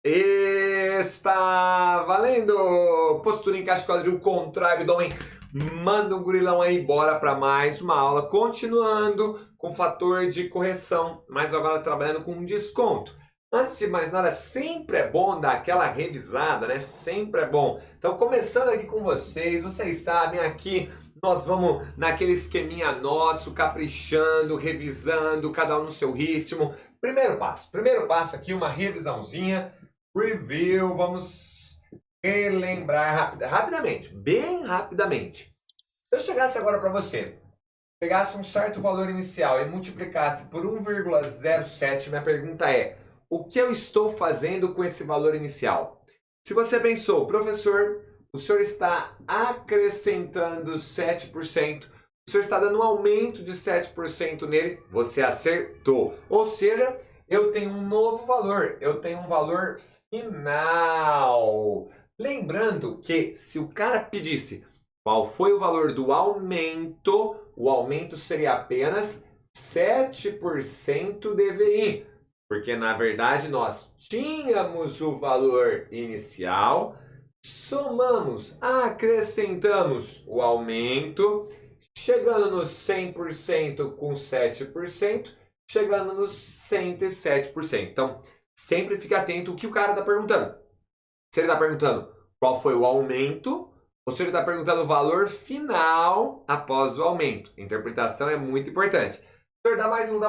Está valendo! Postura em caixa quadril, contrai abdômen, manda um gurilão aí, bora para mais uma aula, continuando com fator de correção, mas agora trabalhando com um desconto. Antes de mais nada, sempre é bom dar aquela revisada, né? Sempre é bom. Então, começando aqui com vocês sabem, aqui nós vamos naquele esqueminha nosso, caprichando, revisando, cada um no seu ritmo. Primeiro passo aqui, uma revisãozinha. Review, vamos relembrar rapidamente, bem rapidamente. Se eu chegasse agora para você, pegasse um certo valor inicial e multiplicasse por 1,07, minha pergunta é: o que eu estou fazendo com esse valor inicial? Se você pensou, professor, o senhor está acrescentando 7%, o senhor está dando um aumento de 7% nele, você acertou. Ou seja, eu tenho um novo valor, eu tenho um valor final. Lembrando que se o cara pedisse qual foi o valor do aumento, o aumento seria apenas 7% DVI. Porque na verdade nós tínhamos o valor inicial, somamos, acrescentamos o aumento, chegando nos 100% com 7%, chegando nos 107%. Então, sempre fique atento ao que o cara está perguntando. Se ele está perguntando qual foi o aumento, ou se ele está perguntando o valor final após o aumento. A interpretação é muito importante. Senhor, dá mais um.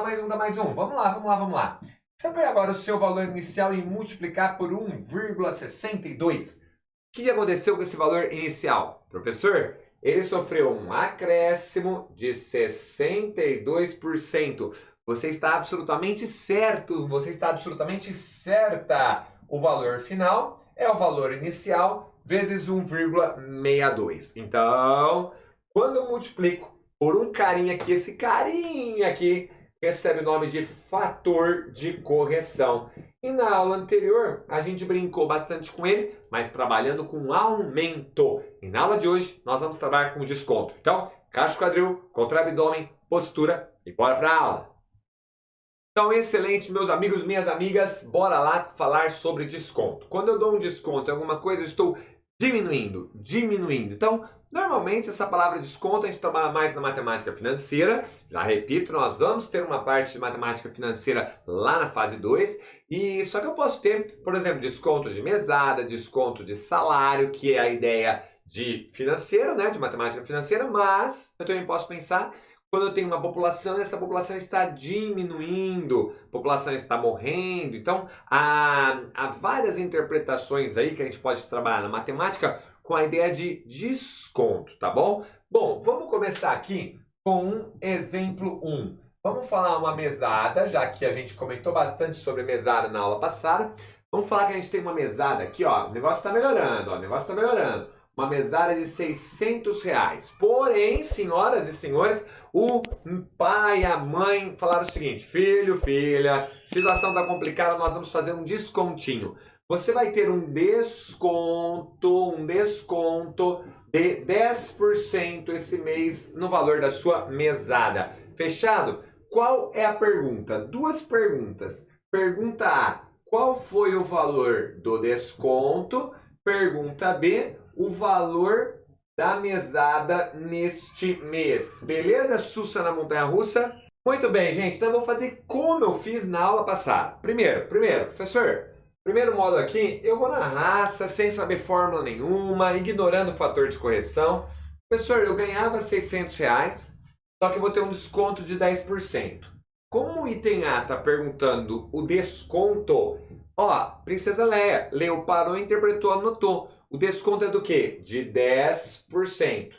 Vamos lá. Se eu pegar agora o seu valor inicial e multiplicar por 1,62, o que aconteceu com esse valor inicial? Professor, ele sofreu um acréscimo de 62%. Você está absolutamente certo, você está absolutamente certa. O valor final é o valor inicial vezes 1,62. Então, quando eu multiplico por um carinha aqui, esse carinha aqui recebe o nome de fator de correção. E na aula anterior, a gente brincou bastante com ele, mas trabalhando com aumento. E na aula de hoje, nós vamos trabalhar com desconto. Então, caixa quadril, contrai abdômen, postura e bora para a aula. Então, excelente, meus amigos, minhas amigas, bora lá falar sobre desconto. Quando eu dou um desconto em alguma coisa, eu estou diminuindo. Então, normalmente essa palavra desconto a gente trabalha mais na matemática financeira. Já repito, nós vamos ter uma parte de matemática financeira lá na fase 2. E só que eu posso ter, por exemplo, desconto de mesada, desconto de salário, que é a ideia de financeiro, né, de matemática financeira, mas eu também posso pensar quando eu tenho uma população, essa população está diminuindo, a população está morrendo. Então, há várias interpretações aí que a gente pode trabalhar na matemática com a ideia de desconto, tá bom? Bom, vamos começar aqui com um exemplo 1. Vamos falar uma mesada, já que a gente comentou bastante sobre mesada na aula passada. Vamos falar que a gente tem uma mesada aqui, ó, o negócio está melhorando, Uma mesada de R$600. Porém, senhoras e senhores, o pai e a mãe falaram o seguinte: filho, filha, situação está complicada, nós vamos fazer um descontinho. Você vai ter um desconto de 10% esse mês no valor da sua mesada. Fechado? Qual é a pergunta? Duas perguntas. Pergunta A: qual foi o valor do desconto? Pergunta B: o valor da mesada neste mês. Beleza, Sussa na montanha-russa? Muito bem, gente. Então eu vou fazer como eu fiz na aula passada. Primeiro, professor, primeiro modo aqui, eu vou na raça, sem saber fórmula nenhuma, ignorando o fator de correção. Professor, eu ganhava R$600, só que eu vou ter um desconto de 10%. Como o item A está perguntando o desconto, ó, Princesa Leia, leu, parou, interpretou, anotou. O desconto é do quê? De 10%.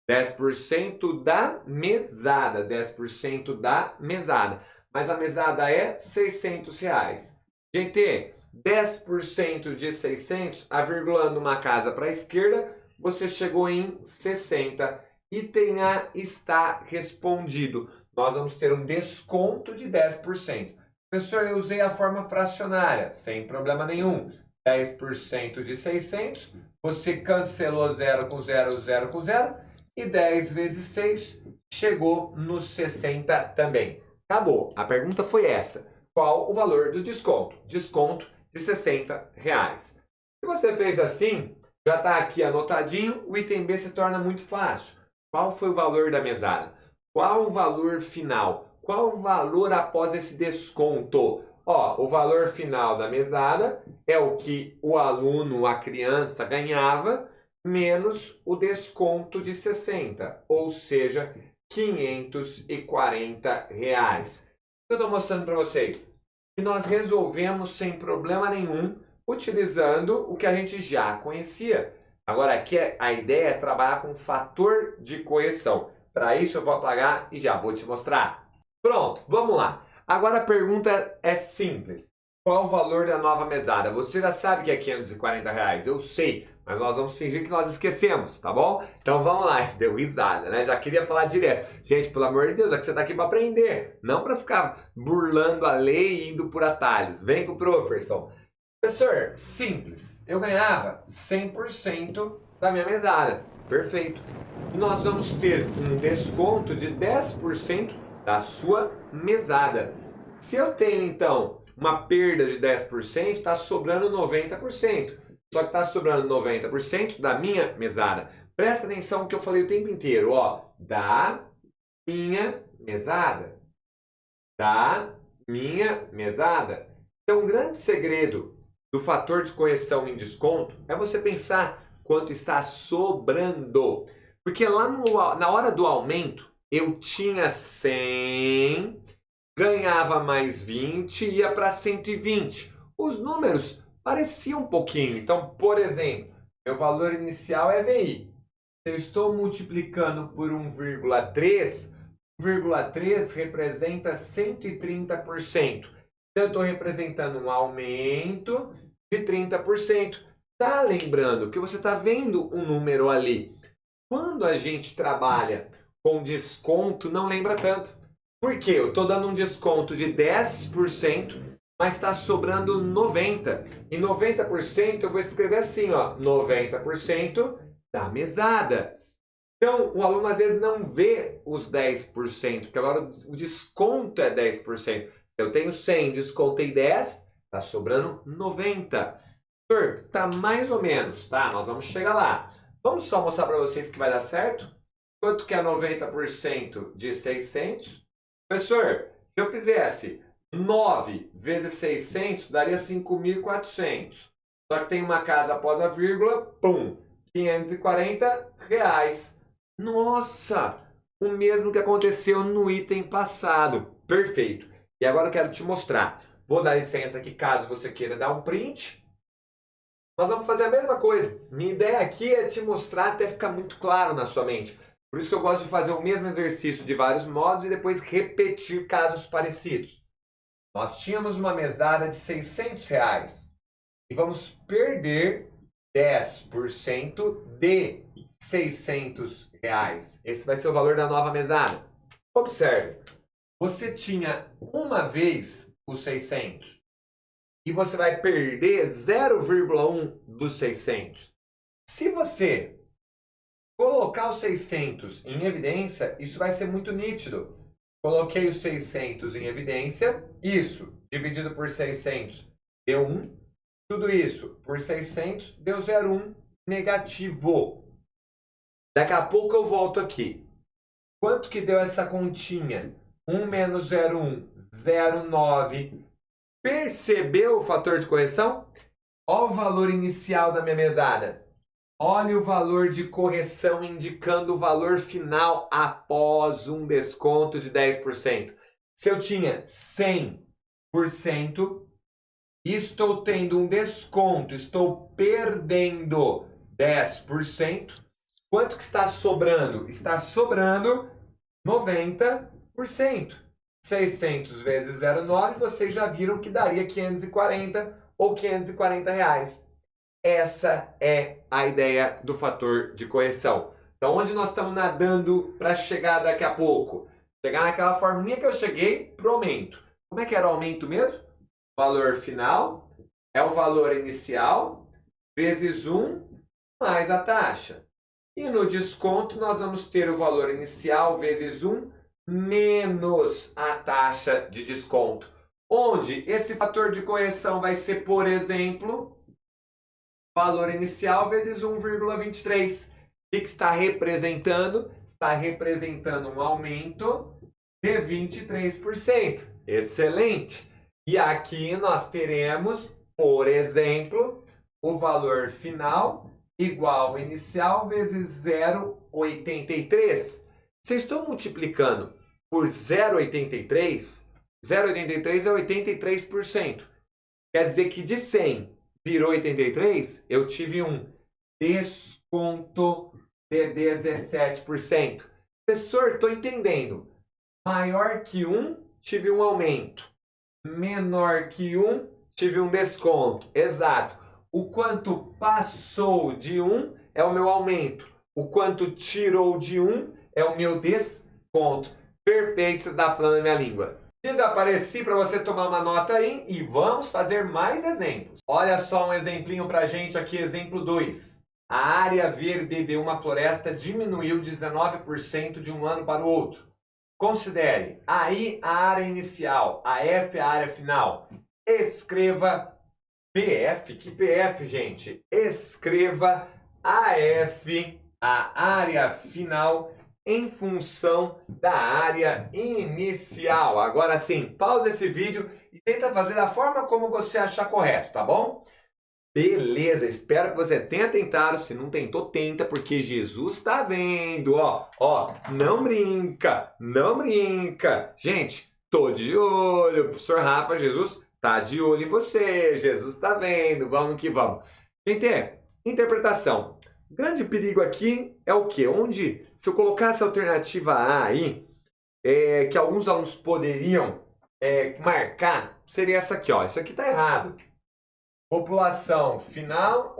10% da mesada. 10% da mesada. Mas a mesada é R$600. Gente, 10% de 600, avirgulando uma casa para a esquerda, você chegou em 60. Item A está respondido. Nós vamos ter um desconto de 10%. Professor, eu usei a forma fracionária, sem problema nenhum. 10% de 600, você cancelou 0 com 0, 0 com 0, e 10 vezes 6 chegou nos 60 também. Acabou. A pergunta foi essa. Qual o valor do desconto? Desconto de R$60. Se você fez assim, já está aqui anotadinho, o item B se torna muito fácil. Qual foi o valor da mesada? Qual o valor final? Qual o valor após esse desconto? Ó, o valor final da mesada é o que o aluno, a criança, ganhava, menos o desconto de 60, ou seja, R$540. Eu estou mostrando para vocês que nós resolvemos sem problema nenhum, utilizando o que a gente já conhecia. Agora aqui a ideia é trabalhar com fator de correção. Para isso eu vou apagar e já vou te mostrar. Pronto, vamos lá. Agora a pergunta é simples. Qual o valor da nova mesada? Você já sabe que é R$540, eu sei, mas nós vamos fingir que nós esquecemos, tá bom? Então vamos lá, deu risada, né? Já queria falar direto. Gente, pelo amor de Deus, é que você tá aqui para aprender, não para ficar burlando a lei e indo por atalhos. Vem com o professor. Professor, simples, eu ganhava 100% da minha mesada, perfeito. E nós vamos ter um desconto de 10% da sua mesada. Se eu tenho, então, uma perda de 10%, está sobrando 90%. Só que está sobrando 90% da minha mesada. Presta atenção no que eu falei o tempo inteiro, ó. Da minha mesada. Da minha mesada. Então, um grande segredo do fator de correção em desconto é você pensar quanto está sobrando. Porque lá na hora do aumento, eu tinha 100, ganhava mais 20, ia para 120. Os números pareciam um pouquinho. Então, por exemplo, meu valor inicial é VI. Se eu estou multiplicando por 1,3, 1,3 representa 130%. Então, eu estou representando um aumento de 30%. Tá lembrando que você está vendo um número ali. Quando a gente trabalha com desconto, não lembra tanto. Por quê? Eu estou dando um desconto de 10%, mas está sobrando 90%. E 90% eu vou escrever assim, ó, 90% da mesada. Então, o aluno às vezes não vê os 10%, porque agora o desconto é 10%. Se eu tenho 100, descontei 10, está sobrando 90. Professor, tá mais ou menos, tá? Nós vamos chegar lá. Vamos só mostrar para vocês que vai dar certo? Quanto que é 90% de 600? Professor, se eu fizesse 9 vezes 600, daria 5.400. Só que tem uma casa após a vírgula, pum, R$540. Nossa, o mesmo que aconteceu no item passado. Perfeito. E agora eu quero te mostrar. Vou dar licença aqui caso você queira dar um print. Nós vamos fazer a mesma coisa. Minha ideia aqui é te mostrar até ficar muito claro na sua mente. Por isso que eu gosto de fazer o mesmo exercício de vários modos e depois repetir casos parecidos. Nós tínhamos uma mesada de R$600 e vamos perder 10% de R$600. Esse vai ser o valor da nova mesada. Observe, você tinha uma vez os 600 e você vai perder 0,1 dos 600. Se você colocar os 600 em evidência, isso vai ser muito nítido. Coloquei os 600 em evidência, isso dividido por 600 deu 1. Tudo isso por 600 deu 0,1 negativo. Daqui a pouco eu volto aqui. Quanto que deu essa continha? 1 menos 0,1, 0,9. Percebeu o fator de correção? Olha o valor inicial da minha mesada. Olha o valor de correção indicando o valor final após um desconto de 10%. Se eu tinha 100% e estou tendo um desconto, estou perdendo 10%, quanto que está sobrando? Está sobrando 90%. 600 vezes 0,9, vocês já viram que daria 540 ou R$540. Essa é a ideia do fator de correção. Então, onde nós estamos nadando para chegar daqui a pouco? Chegar naquela formulinha que eu cheguei para o aumento. Como é que era o aumento mesmo? O valor final é o valor inicial vezes 1 mais a taxa. E no desconto, nós vamos ter o valor inicial vezes 1 menos a taxa de desconto. onde esse fator de correção vai ser, por exemplo, valor inicial vezes 1,23. O que está representando? Está representando um aumento de 23%. Excelente! E aqui nós teremos, por exemplo, o valor final igual ao inicial vezes 0,83. Se eu estou multiplicando por 0,83, 0,83 é 83%. Quer dizer que de 100 virou 83, eu tive um desconto de 17%. Professor, estou entendendo. Maior que 1, tive um aumento. Menor que 1, tive um desconto. Exato. O quanto passou de 1 é o meu aumento. O quanto tirou de 1 é o meu desconto. Perfeito, você está falando a minha língua. Desapareci para você tomar uma nota aí e vamos fazer mais exemplos. Olha só um exemplinho para a gente aqui, exemplo 2. A área verde de uma floresta diminuiu 19% de um ano para o outro. Considere aí a área inicial, a F a área final. Escreva PF, que PF, gente? Escreva AF, a área final, em função da área inicial. Agora sim, pausa esse vídeo e tenta fazer da forma como você achar correto, tá bom? Beleza, espero que você tenha tentado. Se não tentou, tenta, porque Jesus está vendo. Ó, não brinca, não brinca. Gente, tô de olho. O professor Rafa, Jesus tá de olho em você. Jesus está vendo. Vamos que vamos. Gente, interpretação. O grande perigo aqui é o quê? Onde, se eu colocasse a alternativa A aí, que alguns alunos poderiam marcar, seria essa aqui, ó. Isso aqui tá errado. População final,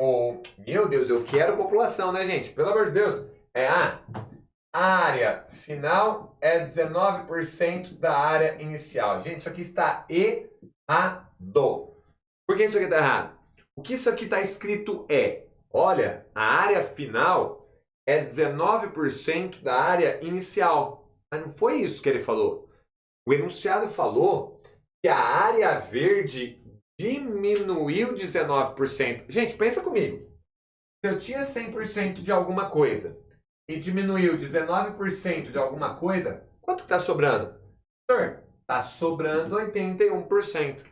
meu Deus, eu quero população, né, gente? Pelo amor de Deus. A área final é 19% da área inicial. Gente, isso aqui está errado. Por que isso aqui está errado? O que isso aqui está escrito olha, a área final é 19% da área inicial. Mas não foi isso que ele falou. O enunciado falou que a área verde diminuiu 19%. Gente, pensa comigo. Se eu tinha 100% de alguma coisa e diminuiu 19% de alguma coisa, quanto está sobrando? Está sobrando 81%.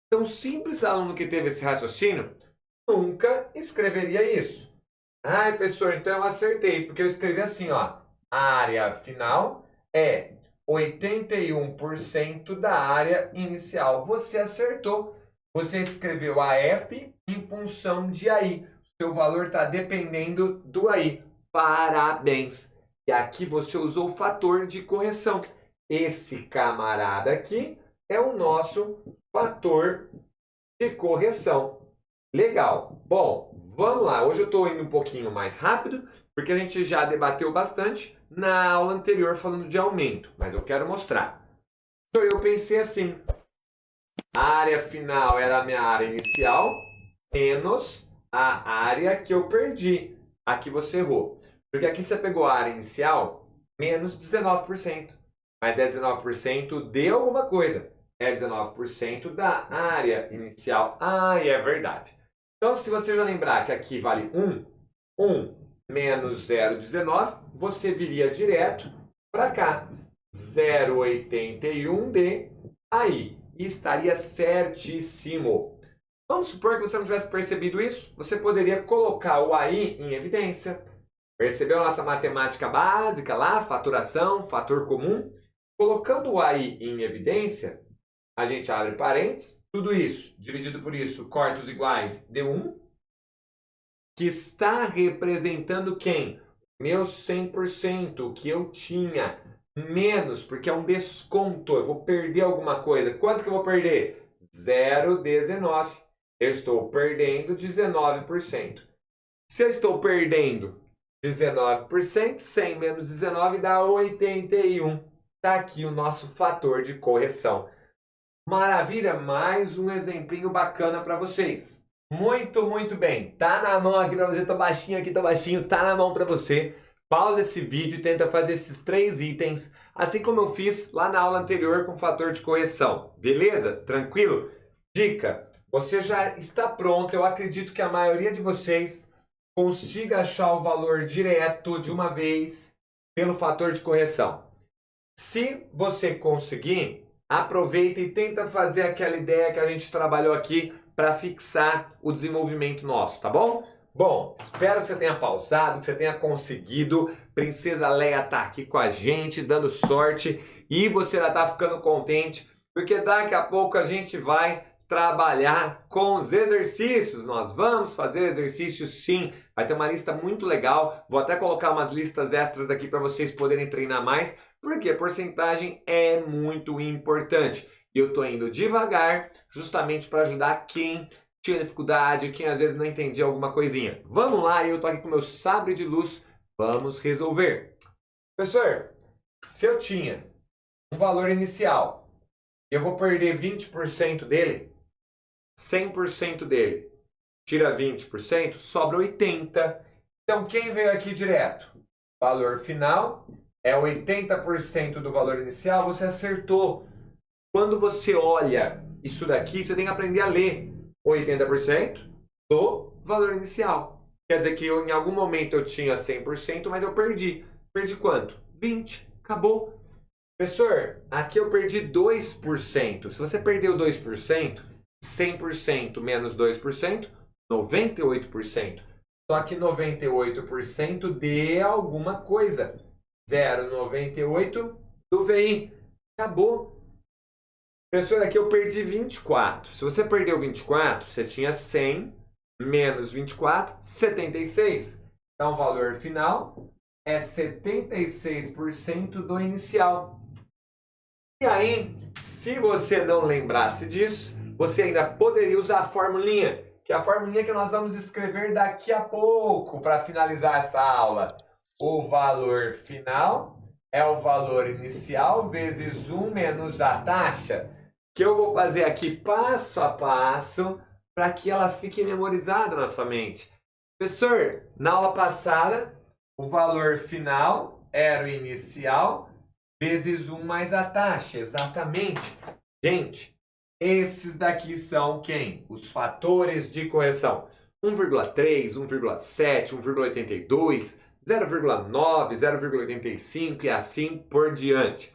Então, simples aluno que teve esse raciocínio nunca escreveria isso. Ah, professor, então eu acertei, porque eu escrevi assim, ó. A área final é 81% da área inicial. Você acertou. Você escreveu AF em função de AI. Seu valor está dependendo do AI. Parabéns! E aqui você usou o fator de correção. Esse camarada aqui é o nosso fator de correção. Legal. Bom, vamos lá. Hoje eu estou indo um pouquinho mais rápido, porque a gente já debateu bastante na aula anterior falando de aumento. Mas eu quero mostrar. Então eu pensei assim. A área final era a minha área inicial, menos a área que eu perdi. Aqui você errou. Porque aqui você pegou a área inicial, menos 19%. Mas é 19% de alguma coisa. É 19% da área inicial. Ah, é verdade. Então, se você já lembrar que aqui vale 1 menos 0,19, você viria direto para cá. 0,81D aí. E estaria certíssimo. Vamos supor que você não tivesse percebido isso. Você poderia colocar o AI em evidência. Percebeu a nossa matemática básica lá? Faturação, fator comum. Colocando o AI em evidência, a gente abre parênteses. Tudo isso, dividido por isso, corta os iguais, deu 1. Que está representando quem? Meu 100%, que eu tinha. Menos, porque é um desconto. Eu vou perder alguma coisa. Quanto que eu vou perder? 0,19. Eu estou perdendo 19%. Se eu estou perdendo 19%, 100 menos 19 dá 81. Está aqui o nosso fator de correção. Maravilha, mais um exemplinho bacana para vocês. Muito, muito bem. Tá na mão aqui para você, tô baixinho aqui, tô baixinho, tá na mão para você. pausa esse vídeo e tenta fazer esses 3 itens, assim como eu fiz lá na aula anterior com o fator de correção. Beleza? Tranquilo? Dica, você já está pronto, eu acredito que a maioria de vocês consiga achar o valor direto de uma vez pelo fator de correção. Se você conseguir, aproveita e tenta fazer aquela ideia que a gente trabalhou aqui para fixar o desenvolvimento nosso, tá bom? Bom, espero que você tenha pausado, que você tenha conseguido. Princesa Leia tá aqui com a gente, dando sorte, e você já tá ficando contente, porque daqui a pouco a gente vai trabalhar com os exercícios. Nós vamos fazer exercícios sim, vai ter uma lista muito legal. Vou até colocar umas listas extras aqui para vocês poderem treinar mais, porque a porcentagem é muito importante. E eu tô indo devagar, justamente para ajudar quem tinha dificuldade, quem às vezes não entendia alguma coisinha. Vamos lá, eu tô aqui com meu sabre de luz, vamos resolver. Professor, se eu tinha um valor inicial, eu vou perder 20% dele, 100% dele, tira 20%, sobra 80%. Então quem veio aqui direto? Valor final é 80% do valor inicial, você acertou. Quando você olha isso daqui, você tem que aprender a ler 80% do valor inicial. Quer dizer que em algum momento eu tinha 100%, mas eu perdi. Perdi quanto? 20%. Acabou. Professor, aqui eu perdi 2%. Se você perdeu 2%, 100% menos 2%, 98%. Só que 98% de alguma coisa. 0,98 do VI. Acabou. Professor, aqui eu perdi 24. Se você perdeu 24, você tinha 100 menos 24, 76. Então, o valor final é 76% do inicial. E aí, se você não lembrasse disso, você ainda poderia usar a formulinha, que é a formulinha que nós vamos escrever daqui a pouco para finalizar essa aula. O valor final é o valor inicial vezes 1 menos a taxa, que eu vou fazer aqui passo a passo para que ela fique memorizada na sua mente. Professor, na aula passada, o valor final era o inicial vezes 1 mais a taxa. Exatamente. Gente, esses daqui são quem? Os fatores de correção. 1,3, 1,7, 1,82, 0,9, 0,85 e assim por diante.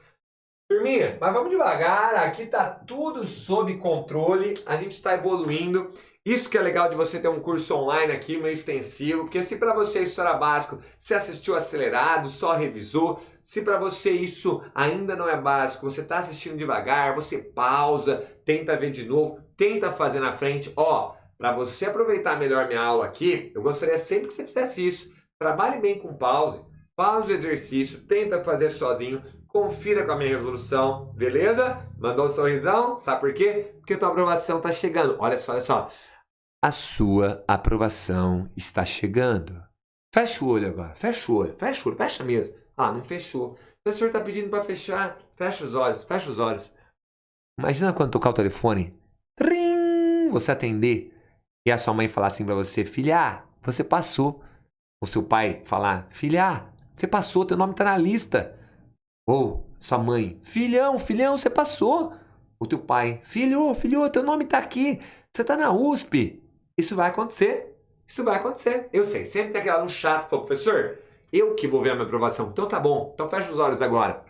Turminha, mas vamos devagar, aqui tá tudo sob controle, a gente está evoluindo. Isso que é legal de você ter um curso online aqui, meio extensivo, porque se para você isso era básico, você assistiu acelerado, só revisou. Se para você isso ainda não é básico, você está assistindo devagar, você pausa, tenta ver de novo, tenta fazer na frente. Ó, para você aproveitar melhor minha aula aqui, eu gostaria sempre que você fizesse isso. Trabalhe bem com pause, pause o exercício, tenta fazer sozinho. Confira com a minha resolução, beleza? Mandou um sorrisão? Sabe por quê? Porque tua aprovação está chegando. Olha só, olha só. A sua aprovação está chegando. Fecha o olho agora. Fecha o olho. Fecha o olho. Fecha mesmo. Ah, não fechou. O professor está pedindo para fechar. Fecha os olhos. Fecha os olhos. Imagina quando tocar o telefone. Trim! Você atender. E a sua mãe falar assim para você. Filha, você passou. O seu pai falar. Filha, você passou. Teu nome está na lista. Ou sua mãe, filhão, filhão, você passou. O teu pai, filho, filho, teu nome tá aqui. Você tá na USP. Isso vai acontecer. Isso vai acontecer. Eu sei, sempre tem aquele aluno chato que fala, professor, eu que vou ver a minha aprovação. Então tá bom, então fecha os olhos agora.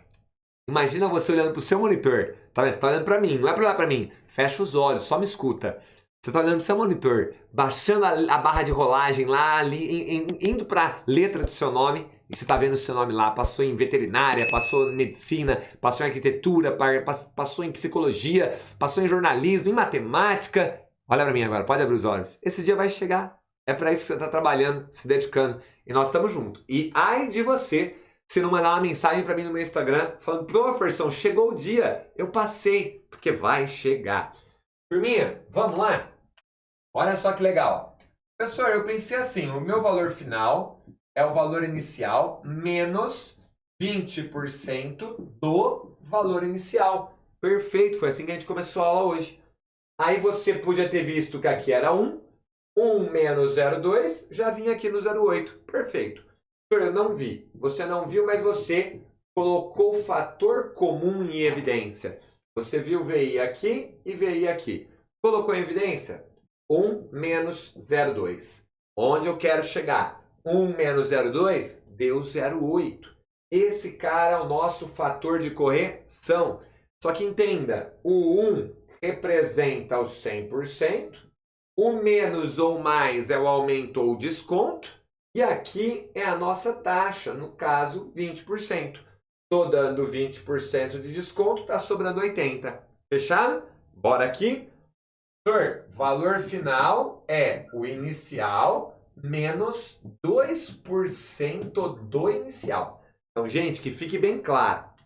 Imagina você olhando pro seu monitor. Tá vendo? Você tá olhando pra mim, não é pra olhar pra mim. Fecha os olhos, só me escuta. Você tá olhando pro seu monitor, baixando a barra de rolagem lá, ali, indo pra letra do seu nome. E você está vendo o seu nome lá, passou em veterinária, passou em medicina, passou em arquitetura, passou em psicologia, passou em jornalismo, em matemática. Olha para mim agora, pode abrir os olhos. Esse dia vai chegar. É para isso que você está trabalhando, se dedicando. E nós estamos juntos. E ai de você se não mandar uma mensagem para mim no meu Instagram falando, professor, chegou o dia, eu passei, porque vai chegar. Turminha, vamos lá? Olha só que legal. Professor, eu pensei assim, o meu valor final é o valor inicial menos 20% do valor inicial. Perfeito, foi assim que a gente começou a aula hoje. Aí você podia ter visto que aqui era 1, 1 menos 0,2, já vinha aqui no 0,8. Perfeito. Eu não vi. Você não viu, mas você colocou o fator comum em evidência. Você viu VI aqui e VI aqui. Colocou em evidência? 1 menos 0,2. Onde eu quero chegar? 1 menos 0,2 deu 0,8. Esse cara é o nosso fator de correção. Só que entenda, o 1 representa o 100%, o menos ou mais é o aumento ou desconto, e aqui é a nossa taxa, no caso 20%. Estou dando 20% de desconto, está sobrando 80%. Fechado? Bora aqui? Valor final é o inicial menos 2% do inicial. Então, gente, que fique bem claro.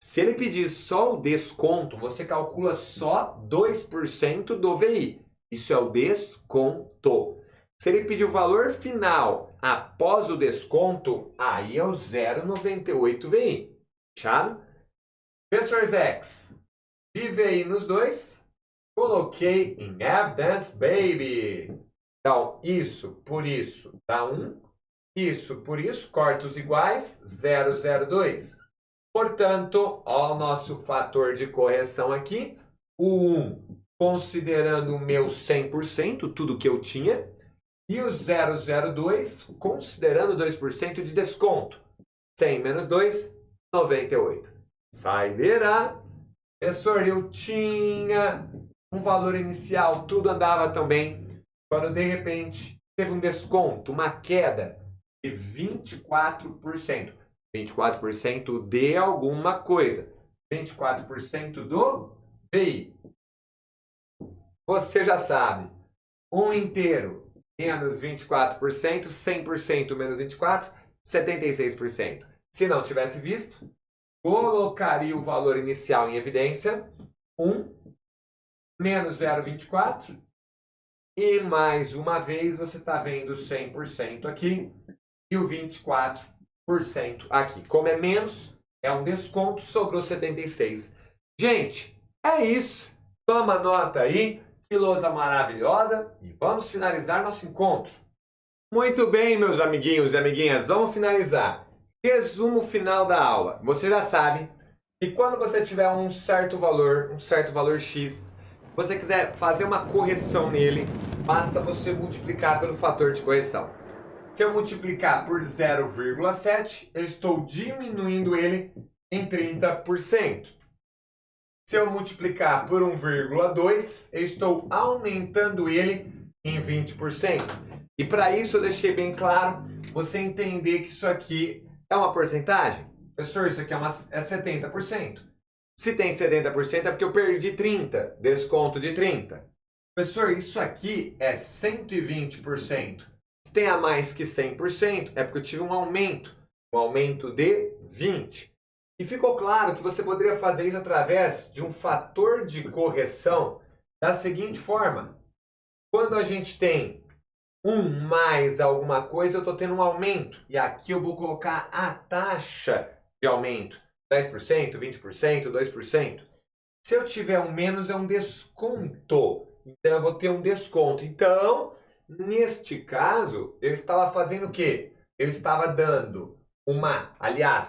Se ele pedir só o desconto, você calcula só 2% do VI. Isso é o desconto. Se ele pedir o valor final após o desconto, aí é o 0,98 VI. Fechado? Professor Zex, vi VI nos dois, coloquei em evidence, baby. Então, isso por isso dá 1. Isso por isso, corta os iguais, 0,02. Portanto, ó, o nosso fator de correção aqui, o 1 considerando o meu 100%, tudo que eu tinha, e o 0,02 considerando 2% de desconto. 100 menos 2, 98. Saideira. Professor, eu tinha um valor inicial, tudo andava tão bem, quando de repente teve um desconto, uma queda de 24%. 24% de alguma coisa. 24% do VI. Você já sabe. 1 inteiro menos 24%, 100% menos 24%, 76%. Se não tivesse visto, colocaria o valor inicial em evidência. 1 menos 0,24. E mais uma vez você está vendo 100% aqui e o 24% aqui. Como é menos, é um desconto, sobrou 76. Gente, é isso. Toma nota aí, que lousa maravilhosa, e vamos finalizar nosso encontro. Muito bem, meus amiguinhos e amiguinhas, vamos finalizar. Resumo final da aula. Você já sabe que quando você tiver um certo valor X, você quiser fazer uma correção nele, basta você multiplicar pelo fator de correção. Se eu multiplicar por 0,7, eu estou diminuindo ele em 30%. Se eu multiplicar por 1,2, eu estou aumentando ele em 20%. E para isso eu deixei bem claro você entender que isso aqui é uma porcentagem. Professor, isso aqui é 70%. Se tem 70% é porque eu perdi 30%, desconto de 30%. Professor, isso aqui é 120%. Se tem a mais que 100%, é porque eu tive um aumento de 20%. E ficou claro que você poderia fazer isso através de um fator de correção da seguinte forma. Quando a gente tem 1 mais alguma coisa, eu estou tendo um aumento. E aqui eu vou colocar a taxa de aumento. 10%, 20%, 2%. Se eu tiver um menos, é um desconto. Então, eu vou ter um desconto. Então, neste caso, eu estava fazendo o quê? Eu estava dando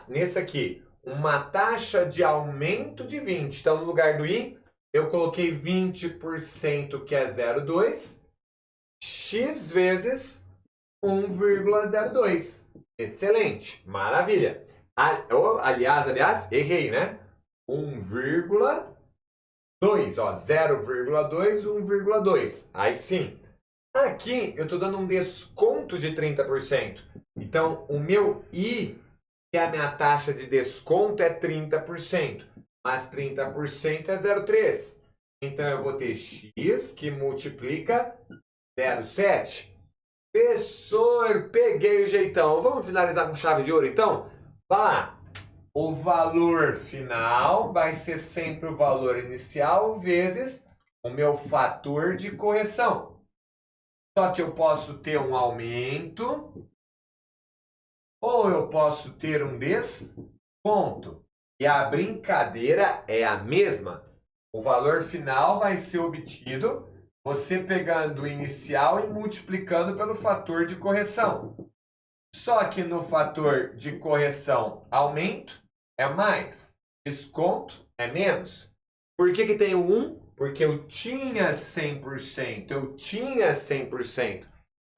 nesse aqui, uma taxa de aumento de 20. Então, no lugar do I, eu coloquei 20%, que é 0,2, x vezes 1,02. Excelente, maravilha. Aliás, errei, né? 1,2, ó, 0,2, 1,2. Aí sim. Aqui eu estou dando um desconto de 30%. Então, o meu I, que é a minha taxa de desconto, é 30%. Mas 30% é 0,3. Então, eu vou ter x que multiplica 0,7. Professor, peguei o jeitão. Vamos finalizar com chave de ouro, então? Vai lá. O valor final vai ser sempre o valor inicial vezes o meu fator de correção. Só que eu posso ter um aumento ou eu posso ter um desconto. E a brincadeira é a mesma. O valor final vai ser obtido você pegando o inicial e multiplicando pelo fator de correção. Só que no fator de correção, aumento é mais, desconto é menos. Por que que tem o 1? Porque eu tinha 100%, eu tinha 100%.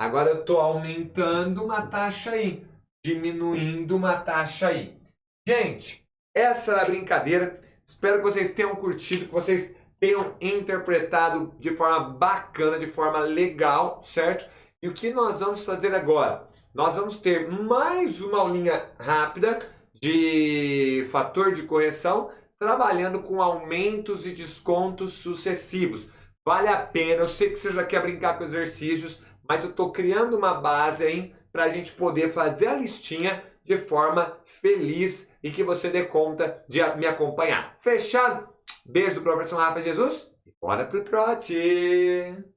Agora eu estou aumentando uma taxa aí, diminuindo uma taxa aí. Gente, essa era a brincadeira. Espero que vocês tenham curtido, que vocês tenham interpretado de forma bacana, de forma legal, certo? E o que nós vamos fazer agora? Nós vamos ter mais uma aulinha rápida de fator de correção, trabalhando com aumentos e descontos sucessivos. Vale a pena, eu sei que você já quer brincar com exercícios, mas eu estou criando uma base aí para a gente poder fazer a listinha de forma feliz e que você dê conta de me acompanhar. Fechado? Beijo do professor Rafa Jesus e bora pro trote!